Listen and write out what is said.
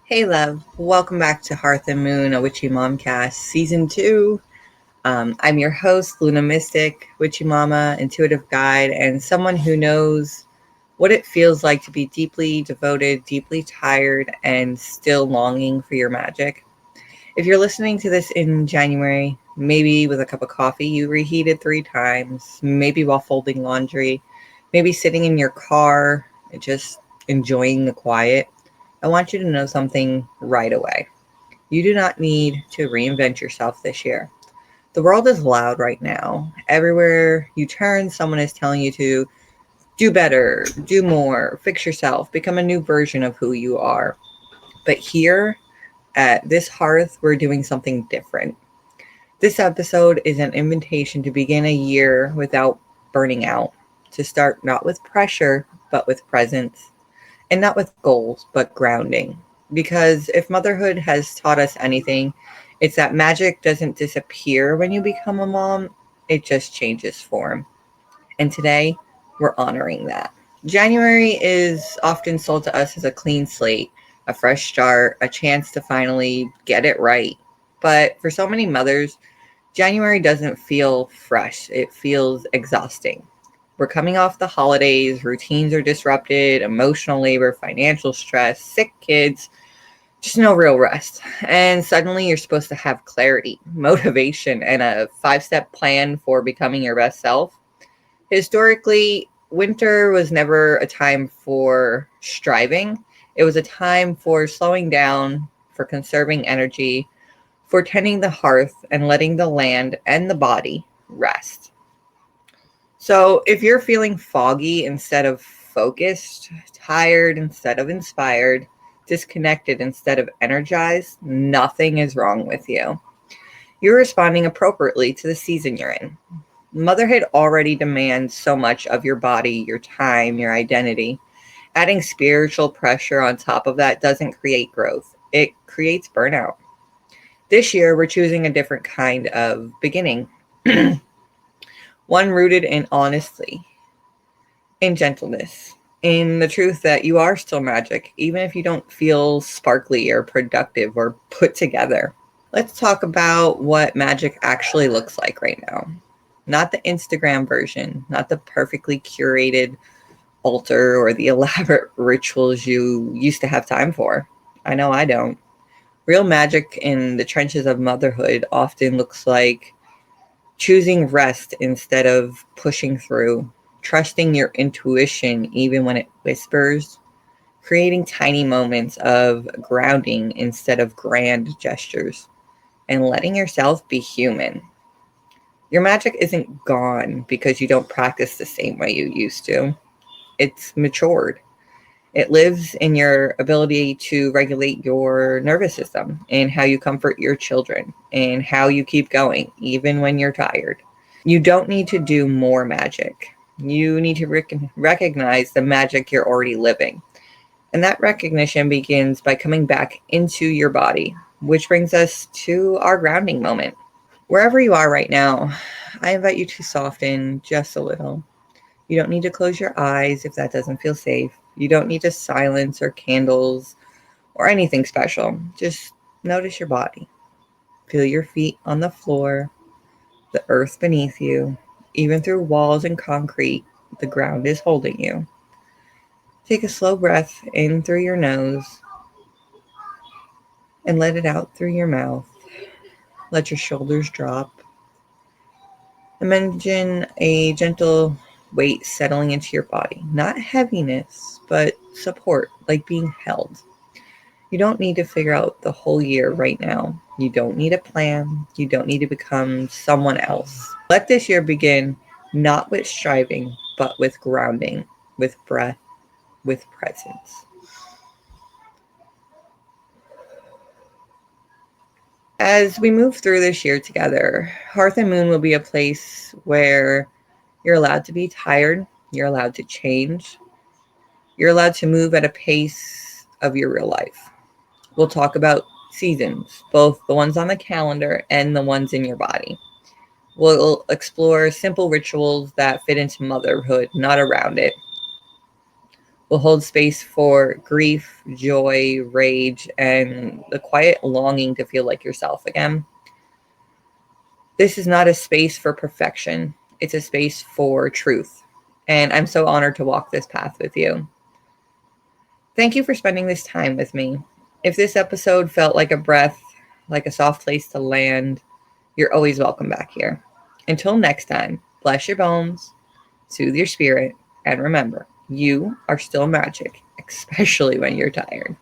Hey love, welcome back to Hearth and Moon, a Witchy Momcast, Season 2. I'm your host, Luna Mystic, Witchy Mama, intuitive guide, and someone who knows what it feels like to be deeply devoted, deeply tired, and still longing for your magic. If you're listening to this in January, maybe with a cup of coffee you reheated 3 times, maybe while folding laundry, maybe sitting in your car, just enjoying the quiet, I want you to know something right away. You do not need to reinvent yourself this year. The world is loud right now. Everywhere you turn, someone is telling you to do better, do more, fix yourself, become a new version of who you are. But here at this hearth, we're doing something different. This episode is an invitation to begin a year without burning out, to start not with pressure, but with presence, and not with goals, but grounding. Because if motherhood has taught us anything, it's that magic doesn't disappear when you become a mom, it just changes form. And today, we're honoring that. January is often sold to us as a clean slate, a fresh start, a chance to finally get it right. But for so many mothers, January doesn't feel fresh, it feels exhausting. We're coming off the holidays, routines are disrupted, emotional labor, financial stress, sick kids, just no real rest. And suddenly you're supposed to have clarity, motivation, and a 5 step plan for becoming your best self. Historically, winter was never a time for striving, it was a time for slowing down, for conserving energy, for tending the hearth and letting the land and the body rest. So, if you're feeling foggy instead of focused, tired instead of inspired, disconnected instead of energized, nothing is wrong with you. You're responding appropriately to the season you're in. Motherhood already demands so much of your body, your time, your identity. Adding spiritual pressure on top of that doesn't create growth, it creates burnout. This year, we're choosing a different kind of beginning, one rooted in honesty, in gentleness, in the truth that you are still magic, even if you don't feel sparkly or productive or put together. Let's talk about what magic actually looks like right now. Not the Instagram version, not the perfectly curated altar or the elaborate rituals you used to have time for. I know I don't. Real magic in the trenches of motherhood often looks like choosing rest instead of pushing through, trusting your intuition even when it whispers, creating tiny moments of grounding instead of grand gestures, and letting yourself be human. Your magic isn't gone because you don't practice the same way you used to. It's matured. It lives in your ability to regulate your nervous system and how you comfort your children and how you keep going, even when you're tired. You don't need to do more magic. You need to recognize the magic you're already living. And that recognition begins by coming back into your body, which brings us to our grounding moment. Wherever you are right now, I invite you to soften just a little. You don't need to close your eyes if that doesn't feel safe. You don't need to silence or candles or anything special. Just notice your body. Feel your feet on the floor, the earth beneath you. Even through walls and concrete, the ground is holding you. Take a slow breath in through your nose and let it out through your mouth. Let your shoulders drop. Imagine a gentle weight settling into your body. Not heaviness, but support, like being held. You don't need to figure out the whole year right now. You don't need a plan. You don't need to become someone else. Let this year begin not with striving, but with grounding, with breath, with presence. As we move through this year together, Hearth and Moon will be a place where you're allowed to be tired, you're allowed to change, you're allowed to move at a pace of your real life. We'll talk about seasons, both the ones on the calendar and the ones in your body. We'll explore simple rituals that fit into motherhood, not around it. We'll hold space for grief, joy, rage, and the quiet longing to feel like yourself again. This is not a space for perfection. It's a space for truth. And I'm so honored to walk this path with you. Thank you for spending this time with me. If this episode felt like a breath, like a soft place to land, you're always welcome back here. Until next time, bless your bones, soothe your spirit, and remember, you are still magic, especially when you're tired.